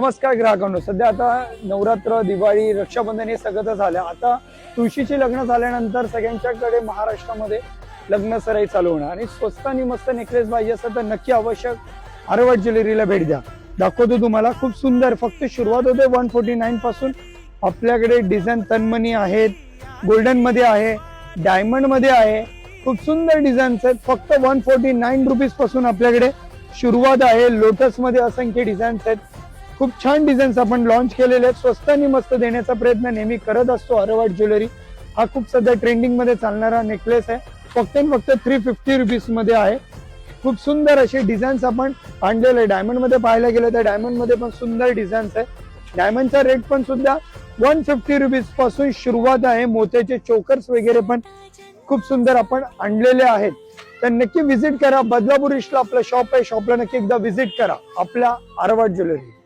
नमस्कार ग्राहकांनो, सध्या आता नवरात्र, दिवाळी, रक्षाबंधन हे सगळं झालं. आता तुळशीची लग्न झाल्यानंतर सगळ्यांच्याकडे महाराष्ट्रामध्ये लग्न सराई चालू होणार आणि स्वस्त आणि मस्त नेकलेस पाहिजे असेल तर नक्की आवश्यक आरवट ज्वेलरीला भेट द्या. दाखवतो तुम्हाला खूप सुंदर, फक्त सुरुवात होते 149 पासून. आपल्याकडे डिझाईन तन्मणी आहेत, गोल्डन मध्ये आहे, डायमंड मध्ये आहे, खूप सुंदर डिझाईन्स आहेत. फक्त 149 रुपीज पासून आपल्याकडे सुरुवात आहे. लोटस मध्ये असंख्य डिझाईन्स आहेत. खूप छान डिझाईन्स आपण लॉन्च केलेले आहेत. स्वस्त आणि मस्त देण्याचा प्रयत्न नेहमी करत असतो आरवट ज्वेलरी. हा खूप सध्या ट्रेंडिंग मध्ये चालणारा नेकलेस आहे. फक्त 350 रुपीज मध्ये आहे. खूप सुंदर असे डिझाईन्स आपण आणलेले. डायमंड मध्ये पाहायला गेलं तर डायमंड मध्ये पण सुंदर डिझाईन्स आहे. डायमंडचा रेट पण सुद्धा 150 रुपीज पासून सुरुवात आहे. मोत्याचे चोकर्स वगैरे पण खूप सुंदर आपण आणलेले आहेत. तर नक्की व्हिजिट करा. बदलापूर ईस्टला आपलं शॉप आहे. शॉपला नक्की एकदा व्हिजिट करा आपल्या आरवट ज्वेलरी.